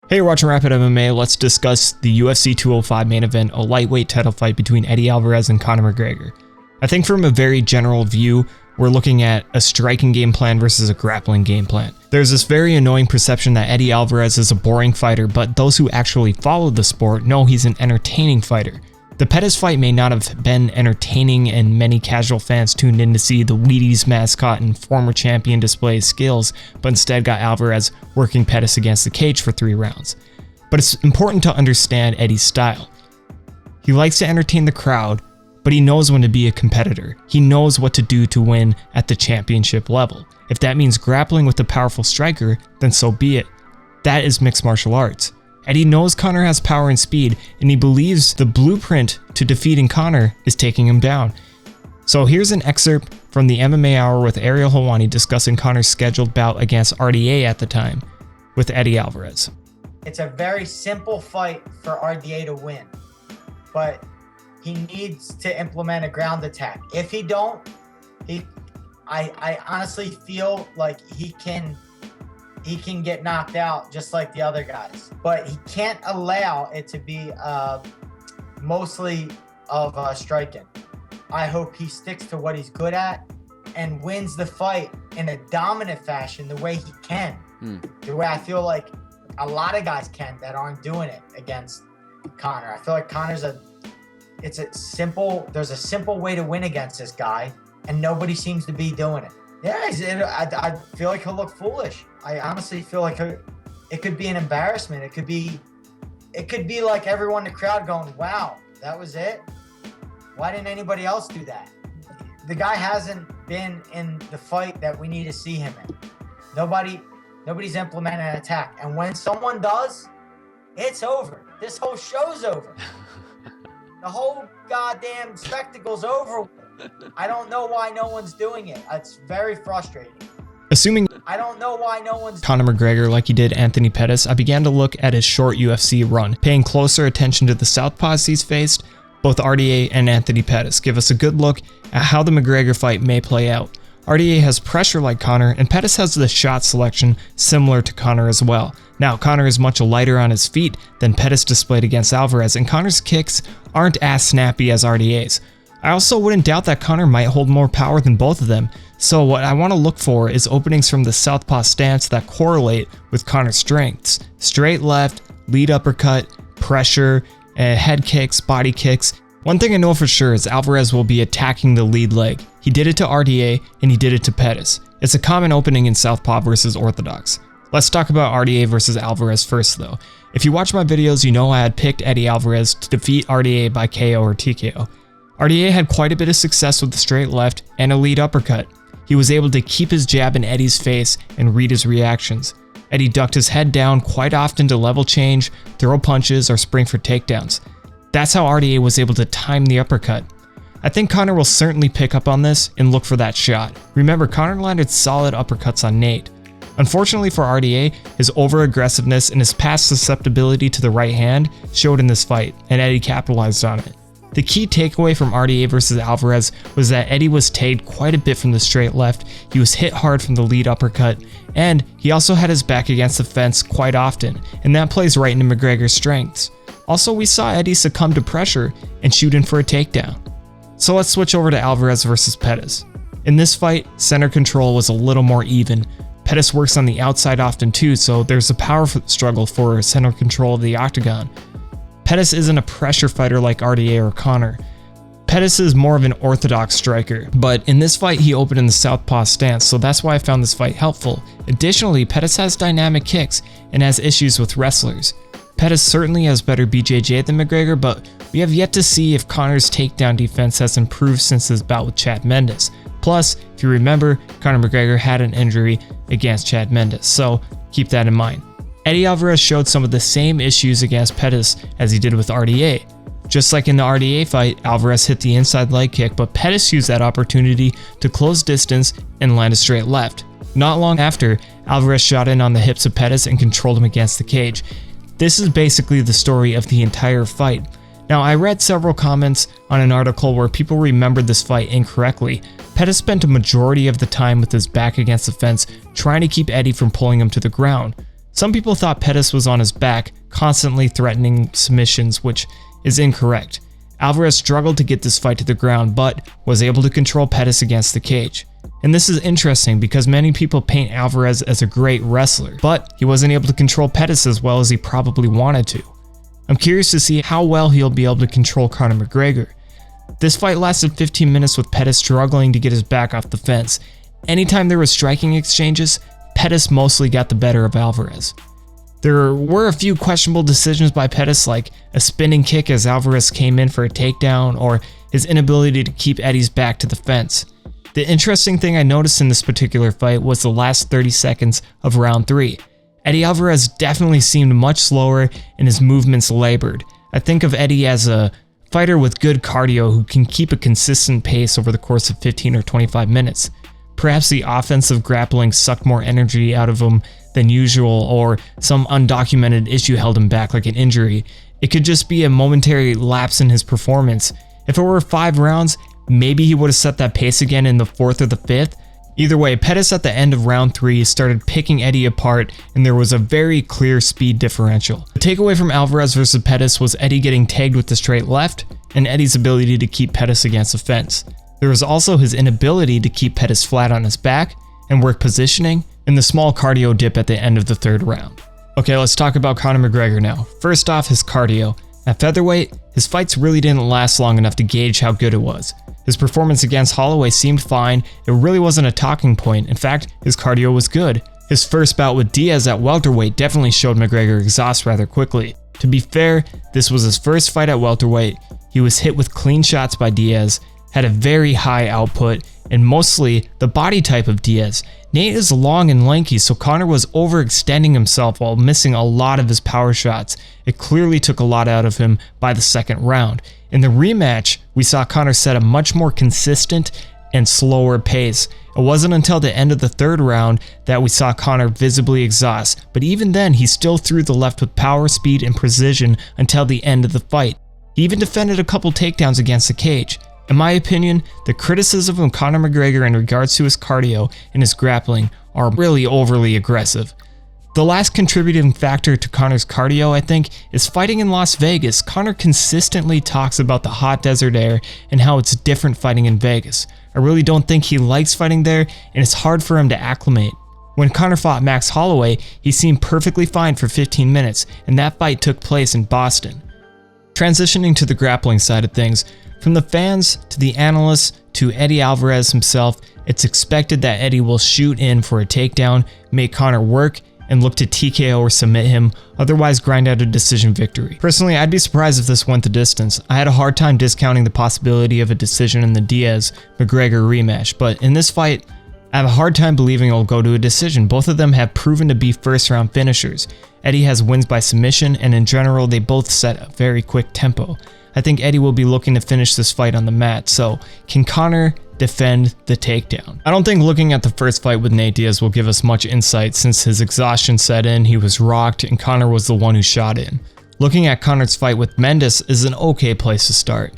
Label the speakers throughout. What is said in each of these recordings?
Speaker 1: Hey, you're watching Rapid MMA. Let's discuss the UFC 205 main event, a lightweight title fight between Eddie Alvarez and Conor McGregor. I think from a very general view, we're looking at a striking game plan versus a grappling game plan. There's this very annoying perception that Eddie Alvarez is a boring fighter, but those who actually follow the sport know he's an entertaining fighter. The Pettis fight may not have been entertaining, and many casual fans tuned in to see the Wheaties mascot and former champion display his skills, but instead got Alvarez working Pettis against the cage for 3 rounds. But it's important to understand Eddie's style. He likes to entertain the crowd, but he knows when to be a competitor. He knows what to do to win at the championship level. If that means grappling with a powerful striker, then so be it. That is mixed martial arts. Eddie knows Conor has power and speed, and he believes the blueprint to defeating Conor is taking him down. So here's an excerpt from the MMA Hour with Ariel Helwani discussing Conor's scheduled bout against RDA at the time with Eddie Alvarez.
Speaker 2: It's a very simple fight for RDA to win, but he needs to implement a ground attack. If he don't, I honestly feel like he can get knocked out just like the other guys, but he can't allow it to be mostly of striking. I hope he sticks to what he's good at and wins the fight in a dominant fashion the way he can. The way I feel like a lot of guys can that aren't doing it against Conor. I feel like there's a simple way to win against this guy, and nobody seems to be doing it. Yeah, I feel like he'll look foolish. I honestly feel like it could be an embarrassment. It could be like everyone in the crowd going, wow, that was it? Why didn't anybody else do that? The guy hasn't been in the fight that we need to see him in. Nobody's implemented an attack. And when someone does, it's over. This whole show's over. The whole goddamn spectacle's over. I don't know why no one's doing it. It's very frustrating.
Speaker 1: Assuming
Speaker 2: I don't know why no one's
Speaker 1: Conor McGregor like he did Anthony Pettis, I began to look at his short UFC run, paying closer attention to the southpaws he's faced. Both RDA and Anthony Pettis give us a good look at how the McGregor fight may play out. RDA has pressure like Conor, and Pettis has the shot selection similar to Conor as well. Now, Conor is much lighter on his feet than Pettis displayed against Alvarez, and Conor's kicks aren't as snappy as RDA's. I also wouldn't doubt that Conor might hold more power than both of them, so what I want to look for is openings from the southpaw stance that correlate with Conor's strengths. Straight left, lead uppercut, pressure, head kicks, body kicks. One thing I know for sure is Alvarez will be attacking the lead leg. He did it to RDA and he did it to Pettis. It's a common opening in southpaw versus orthodox. Let's talk about RDA versus Alvarez first though. If you watch my videos, you know I had picked Eddie Alvarez to defeat RDA by KO or TKO. RDA had quite a bit of success with the straight left and a lead uppercut. He was able to keep his jab in Eddie's face and read his reactions. Eddie ducked his head down quite often to level change, throw punches, or spring for takedowns. That's how RDA was able to time the uppercut. I think Conor will certainly pick up on this and look for that shot. Remember, Conor landed solid uppercuts on Nate. Unfortunately for RDA, his over-aggressiveness and his past susceptibility to the right hand showed in this fight, and Eddie capitalized on it. The key takeaway from RDA versus Alvarez was that Eddie was tagged quite a bit from the straight left, he was hit hard from the lead uppercut, and he also had his back against the fence quite often, and that plays right into McGregor's strengths. Also, we saw Eddie succumb to pressure and shoot in for a takedown. So let's switch over to Alvarez versus Pettis. In this fight, center control was a little more even. Pettis works on the outside often too, so there's a power struggle for center control of the octagon. Pettis isn't a pressure fighter like RDA or Conor. Pettis is more of an orthodox striker, but in this fight he opened in the southpaw stance, so that's why I found this fight helpful. Additionally, Pettis has dynamic kicks and has issues with wrestlers. Pettis certainly has better BJJ than McGregor, but we have yet to see if Conor's takedown defense has improved since his bout with Chad Mendes. Plus, if you remember, Conor McGregor had an injury against Chad Mendes, so keep that in mind. Eddie Alvarez showed some of the same issues against Pettis as he did with RDA. Just like in the RDA fight, Alvarez hit the inside leg kick, but Pettis used that opportunity to close distance and land a straight left. Not long after, Alvarez shot in on the hips of Pettis and controlled him against the cage. This is basically the story of the entire fight. Now, I read several comments on an article where people remembered this fight incorrectly. Pettis spent a majority of the time with his back against the fence trying to keep Eddie from pulling him to the ground. Some people thought Pettis was on his back, constantly threatening submissions, which is incorrect. Alvarez struggled to get this fight to the ground, but was able to control Pettis against the cage. And this is interesting because many people paint Alvarez as a great wrestler, but he wasn't able to control Pettis as well as he probably wanted to. I'm curious to see how well he'll be able to control Conor McGregor. This fight lasted 15 minutes with Pettis struggling to get his back off the fence. Anytime there were striking exchanges, Pettis mostly got the better of Alvarez. There were a few questionable decisions by Pettis, like a spinning kick as Alvarez came in for a takedown, or his inability to keep Eddie's back to the fence. The interesting thing I noticed in this particular fight was the last 30 seconds of round 3. Eddie Alvarez definitely seemed much slower and his movements labored. I think of Eddie as a fighter with good cardio who can keep a consistent pace over the course of 15 or 25 minutes. Perhaps the offensive grappling sucked more energy out of him than usual, or some undocumented issue held him back like an injury. It could just be a momentary lapse in his performance. If it were 5 rounds, maybe he would have set that pace again in the 4th or the 5th. Either way, Pettis at the end of round 3 started picking Eddie apart, and there was a very clear speed differential. The takeaway from Alvarez versus Pettis was Eddie getting tagged with the straight left, and Eddie's ability to keep Pettis against the fence. There was also his inability to keep Pettis flat on his back and work positioning, and the small cardio dip at the end of the 3rd round. Okay, let's talk about Conor McGregor now. First off, his cardio. At featherweight, his fights really didn't last long enough to gauge how good it was. His performance against Holloway seemed fine, it really wasn't a talking point. In fact, his cardio was good. His first bout with Diaz at welterweight definitely showed McGregor exhaust rather quickly. To be fair, this was his first fight at welterweight. He was hit with clean shots by Diaz, had a very high output, and mostly the body type of Diaz. Nate is long and lanky, so Conor was overextending himself while missing a lot of his power shots. It clearly took a lot out of him by the 2nd round. In the rematch, we saw Conor set a much more consistent and slower pace. It wasn't until the end of the 3rd round that we saw Conor visibly exhaust, but even then he still threw the left with power, speed, and precision until the end of the fight. He even defended a couple takedowns against the cage. In my opinion, the criticism of Conor McGregor in regards to his cardio and his grappling are really overly aggressive. The last contributing factor to Conor's cardio, I think, is fighting in Las Vegas. Conor consistently talks about the hot desert air and how it's different fighting in Vegas. I really don't think he likes fighting there, and it's hard for him to acclimate. When Conor fought Max Holloway, he seemed perfectly fine for 15 minutes, and that fight took place in Boston. Transitioning to the grappling side of things, from the fans to the analysts to Eddie Alvarez himself, it's expected that Eddie will shoot in for a takedown, make Conor work, and look to TKO or submit him, otherwise grind out a decision victory. Personally, I'd be surprised if this went the distance. I had a hard time discounting the possibility of a decision in the Diaz-McGregor rematch, but in this fight, I have a hard time believing it'll go to a decision. Both of them have proven to be first-round finishers. Eddie has wins by submission, and in general, they both set a very quick tempo. I think Eddie will be looking to finish this fight on the mat, so can Conor defend the takedown? I don't think looking at the first fight with Nate Diaz will give us much insight since his exhaustion set in, he was rocked, and Conor was the one who shot in. Looking at Conor's fight with Mendes is an okay place to start.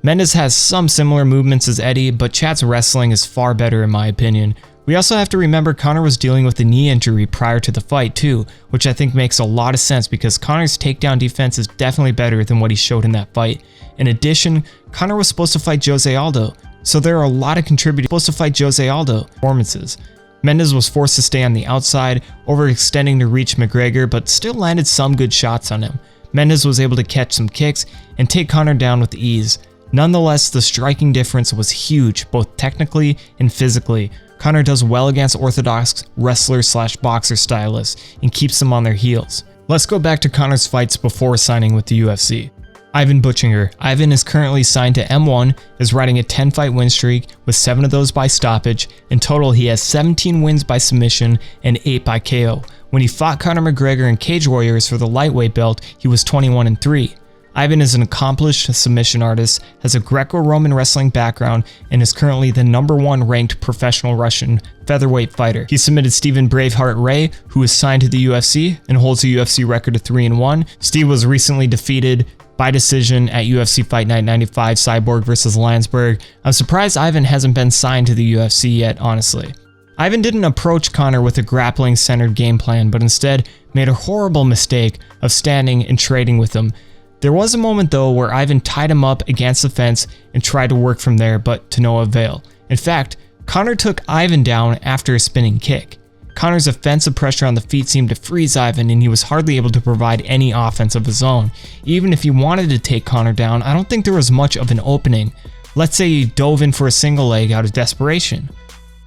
Speaker 1: Mendes has some similar movements as Eddie, but Chad's wrestling is far better in my opinion. We also have to remember Conor was dealing with a knee injury prior to the fight too, which I think makes a lot of sense because Conor's takedown defense is definitely better than what he showed in that fight. In addition, Conor was supposed to fight Jose Aldo, so there are a lot of contributors supposed to fight Jose Aldo performances. Mendes was forced to stay on the outside, overextending to reach McGregor, but still landed some good shots on him. Mendes was able to catch some kicks and take Conor down with ease. Nonetheless, the striking difference was huge, both technically and physically. Conor does well against orthodox wrestler/boxer stylists and keeps them on their heels. Let's go back to Conor's fights before signing with the UFC. Ivan Buchinger. Ivan is currently signed to M1, is riding a 10-fight win streak with 7 of those by stoppage. In total, he has 17 wins by submission and 8 by KO. When he fought Conor McGregor in Cage Warriors for the lightweight belt, he was 21-3. Ivan is an accomplished submission artist, has a Greco-Roman wrestling background, and is currently the #1 ranked professional Russian featherweight fighter. He submitted Steven Braveheart Ray, who is signed to the UFC and holds a UFC record of 3-1. Steve was recently defeated by decision at UFC Fight Night 95 Cyborg vs. Landsberg. I'm surprised Ivan hasn't been signed to the UFC yet, honestly. Ivan didn't approach Conor with a grappling-centered game plan, but instead made a horrible mistake of standing and trading with him. There was a moment though where Ivan tied him up against the fence and tried to work from there, but to no avail. In fact, Conor took Ivan down after a spinning kick. Conor's offensive pressure on the feet seemed to freeze Ivan, and he was hardly able to provide any offense of his own. Even if he wanted to take Conor down, I don't think there was much of an opening. Let's say he dove in for a single leg out of desperation.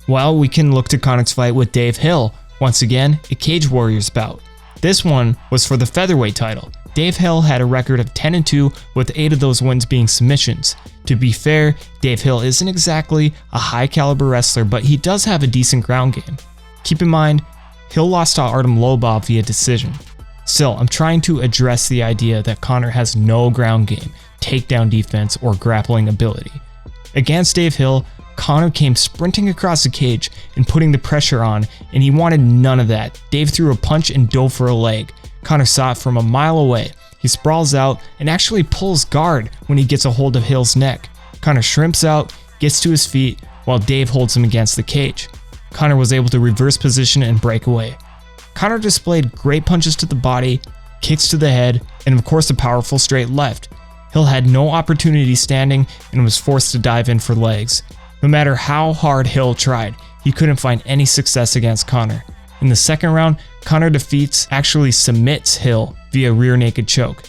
Speaker 1: Well, we can look to Conor's fight with Dave Hill, once again a Cage Warriors bout. This one was for the featherweight title. Dave Hill had a record of 10-2 with 8 of those wins being submissions. To be fair, Dave Hill isn't exactly a high caliber wrestler, but he does have a decent ground game. Keep in mind, Hill lost to Artem Lobov via decision. Still, I'm trying to address the idea that Conor has no ground game, takedown defense, or grappling ability. Against Dave Hill, Conor came sprinting across the cage and putting the pressure on, and he wanted none of that. Dave threw a punch and dove for a leg. Conor saw it from a mile away. He sprawls out and actually pulls guard when he gets a hold of Hill's neck. Conor shrimps out, gets to his feet, while Dave holds him against the cage. Conor was able to reverse position and break away. Conor displayed great punches to the body, kicks to the head, and of course a powerful straight left. Hill had no opportunity standing and was forced to dive in for legs. No matter how hard Hill tried, he couldn't find any success against Conor. In the second round, Conor actually submits Hill via rear naked choke.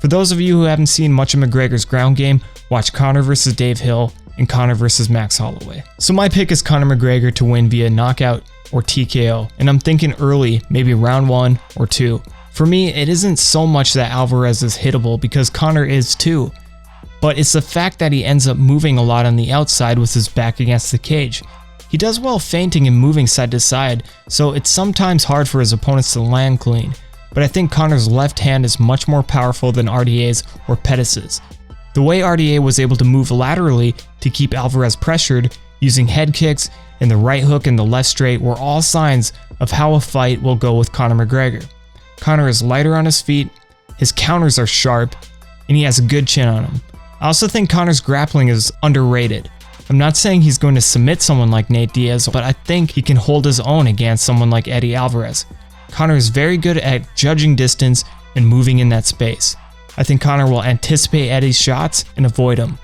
Speaker 1: For those of you who haven't seen much of McGregor's ground game, watch Conor vs. Dave Hill and Conor vs. Max Holloway. So my pick is Conor McGregor to win via knockout or TKO, and I'm thinking early, maybe round 1 or 2. For me, it isn't so much that Alvarez is hittable, because Conor is too, but it's the fact that he ends up moving a lot on the outside with his back against the cage. He does well feinting and moving side to side, so it's sometimes hard for his opponents to land clean, but I think Conor's left hand is much more powerful than RDA's or Pettis's. The way RDA was able to move laterally to keep Alvarez pressured, using head kicks and the right hook and the left straight, were all signs of how a fight will go with Conor McGregor. Conor is lighter on his feet, his counters are sharp, and he has a good chin on him. I also think Conor's grappling is underrated. I'm not saying he's going to submit someone like Nate Diaz, but I think he can hold his own against someone like Eddie Alvarez. Conor is very good at judging distance and moving in that space. I think Conor will anticipate Eddie's shots and avoid them.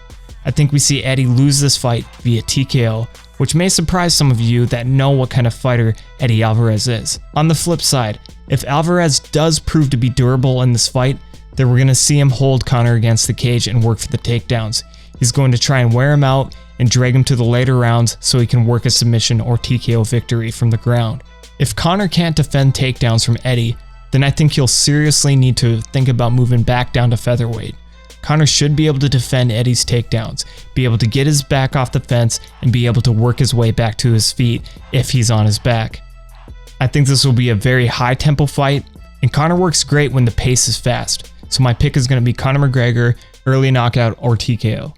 Speaker 1: I think we see Eddie lose this fight via TKO, which may surprise some of you that know what kind of fighter Eddie Alvarez is. On the flip side, if Alvarez does prove to be durable in this fight, then we're going to see him hold Conor against the cage and work for the takedowns. He's going to try and wear him out and drag him to the later rounds so he can work a submission or TKO victory from the ground. If Conor can't defend takedowns from Eddie, then I think he'll seriously need to think about moving back down to featherweight. Conor should be able to defend Eddie's takedowns, be able to get his back off the fence, and be able to work his way back to his feet if he's on his back. I think this will be a very high tempo fight, and Conor works great when the pace is fast. So my pick is going to be Conor McGregor, early knockout or TKO.